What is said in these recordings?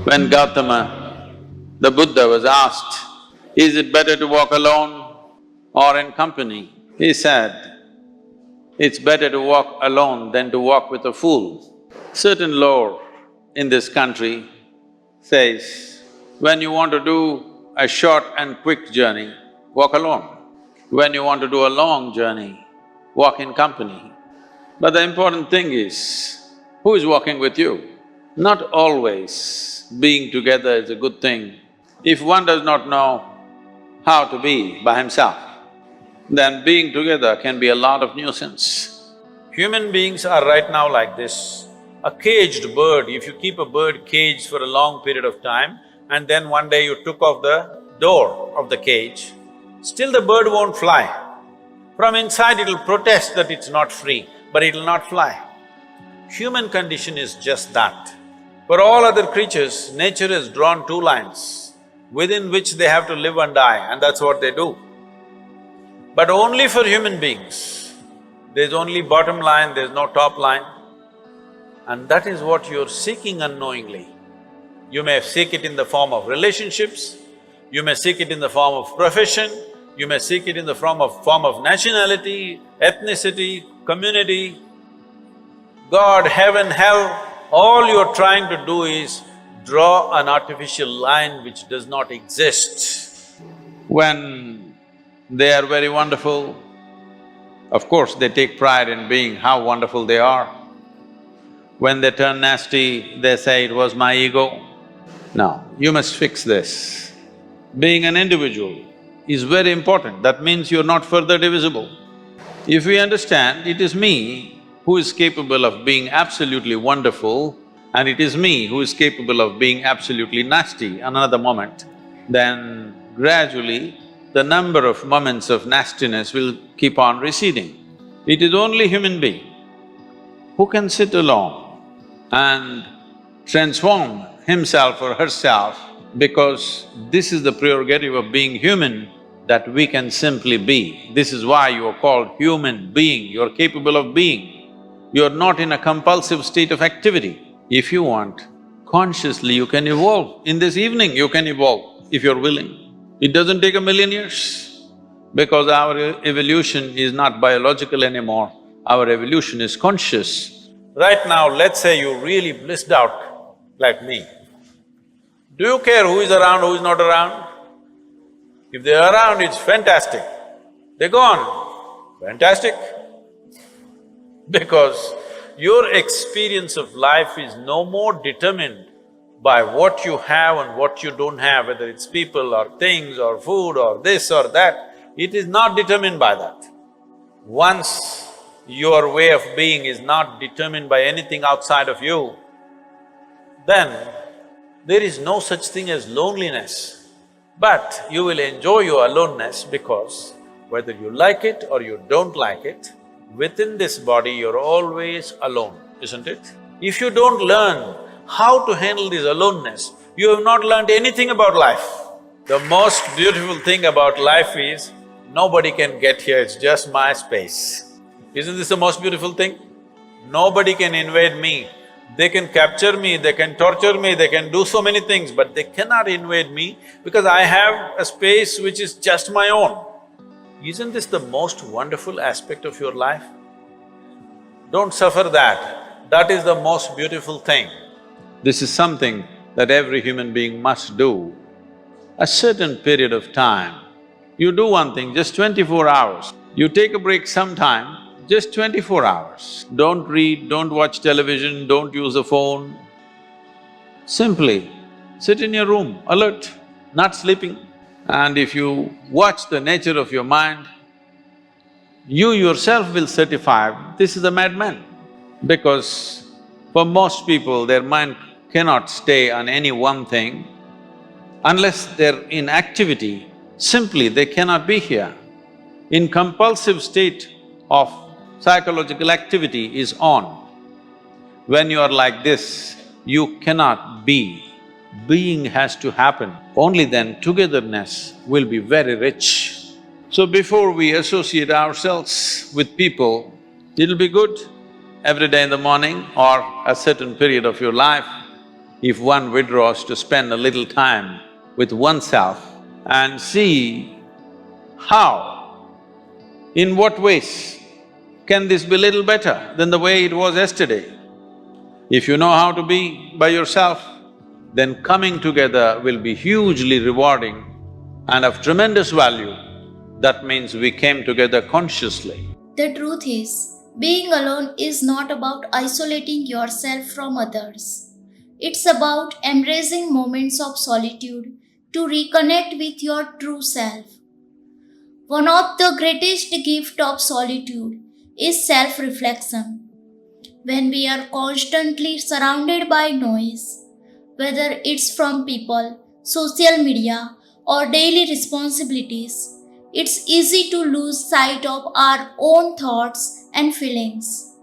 When Gautama, the Buddha, was asked, is it better to walk alone or in company? He said, it's better to walk alone than to walk with a fool. Certain law in this country says, when you want to do a short and quick journey, walk alone. When you want to do a long journey, walk in company. But the important thing is, who is walking with you? Not always being together is a good thing. If one does not know how to be by himself, then being together can be a lot of nuisance. Human beings are right now like this. A caged bird, if you keep a bird caged for a long period of time and then one day you took off the door of the cage, still the bird won't fly. From inside it'll protest that it's not free, but it'll not fly. Human condition is just that. For all other creatures, nature has drawn two lines within which they have to live and die, and that's what they do. But only for human beings, there's only bottom line, there's no top line. And that is what you're seeking unknowingly. You may seek it in the form of relationships, you may seek it in the form of profession, you may seek it in the form of nationality, ethnicity, community, God, heaven, hell. All you're trying to do is draw an artificial line which does not exist. When they are very wonderful, of course they take pride in being how wonderful they are. When they turn nasty, they say, it was my ego. No, you must fix this. Being an individual is very important, that means you're not further divisible. If we understand it is me who is capable of being absolutely wonderful and it is me who is capable of being absolutely nasty another moment, then gradually the number of moments of nastiness will keep on receding. It is only human being who can sit alone and transform himself or herself, because this is the prerogative of being human, that we can simply be. This is why you are called human being, you are capable of being. You are not in a compulsive state of activity. If you want, consciously you can evolve. In this evening you can evolve if you're willing. It doesn't take 1,000,000 years, because our evolution is not biological anymore, our evolution is conscious. Right now, let's say you really blissed out like me. Do you care who is around, who is not around? If they're around, it's fantastic. They're gone, fantastic. Because your experience of life is no more determined by what you have and what you don't have, whether it's people or things or food or this or that, it is not determined by that. Once your way of being is not determined by anything outside of you, then there is no such thing as loneliness. But you will enjoy your aloneness, because whether you like it or you don't like it, within this body you're always alone, isn't it? If you don't learn how to handle this aloneness, you have not learned anything about life. The most beautiful thing about life is, nobody can get here, it's just my space. Isn't this the most beautiful thing? Nobody can invade me. They can capture me, they can torture me, they can do so many things, but they cannot invade me because I have a space which is just my own. Isn't this the most wonderful aspect of your life? Don't suffer that, that is the most beautiful thing. This is something that every human being must do. A certain period of time, you do one thing, just 24 hours. You take a break sometime, just 24 hours. Don't read, don't watch television, don't use the phone. Simply sit in your room, alert, not sleeping. And if you watch the nature of your mind, you yourself will certify, this is a madman. Because for most people, their mind cannot stay on any one thing. Unless they're in activity, simply they cannot be here. In compulsive state of psychological activity is on. When you are like this, you cannot be. Being has to happen, only then togetherness will be very rich. So before we associate ourselves with people, it'll be good every day in the morning or a certain period of your life, if one withdraws to spend a little time with oneself and see how, in what ways can this be little better than the way it was yesterday? If you know how to be by yourself, then coming together will be hugely rewarding and of tremendous value. That means we came together consciously. The truth is, being alone is not about isolating yourself from others. It's about embracing moments of solitude to reconnect with your true self. One of the greatest gifts of solitude is self-reflection. When we are constantly surrounded by noise, whether it's from people, social media, or daily responsibilities, it's easy to lose sight of our own thoughts and feelings.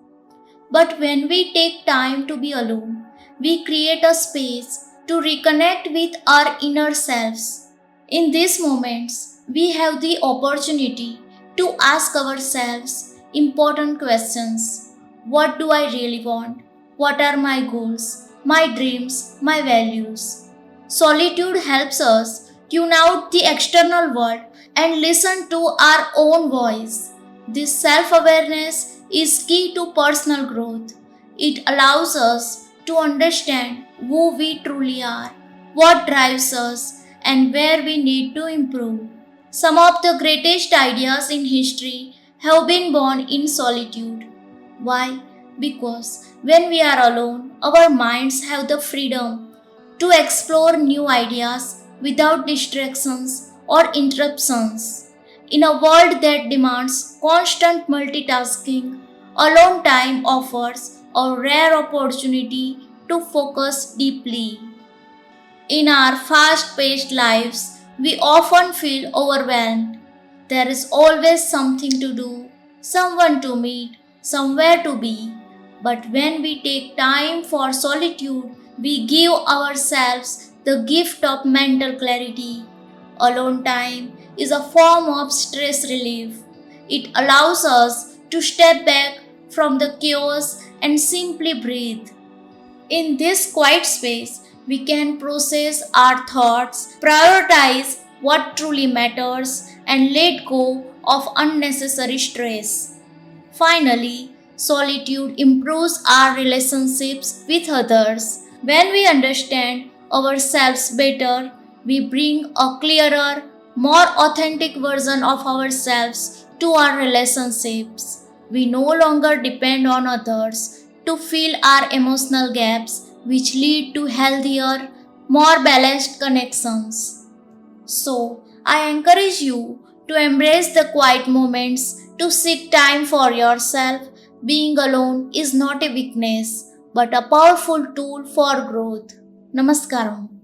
But when we take time to be alone, we create a space to reconnect with our inner selves. In these moments, we have the opportunity to ask ourselves important questions. What do I really want? What are my goals, my dreams, my values? Solitude helps us tune out the external world and listen to our own voice. This self awareness is key to personal growth. It allows us to understand who we truly are, what drives us, and where we need to improve. Some of the greatest ideas in history have been born in solitude. Why? Because when we are alone, our minds have the freedom to explore new ideas without distractions or interruptions. In a world that demands constant multitasking, alone time offers a rare opportunity to focus deeply. In our fast paced lives, we often feel overwhelmed. There is always something to do, someone to meet, somewhere to be. But when we take time for solitude, we give ourselves the gift of mental clarity. Alone time is a form of stress relief. It allows us to step back from the chaos and simply breathe. In this quiet space, we can process our thoughts, prioritize what truly matters, and let go of unnecessary stress. Finally, solitude improves our relationships with others. When we understand ourselves better, we bring a clearer, more authentic version of ourselves to our relationships. We no longer depend on others to fill our emotional gaps, which lead to healthier, more balanced connections. So, I encourage you to embrace the quiet moments, to seek time for yourself. Being alone is not a weakness, but a powerful tool for growth. Namaskaram.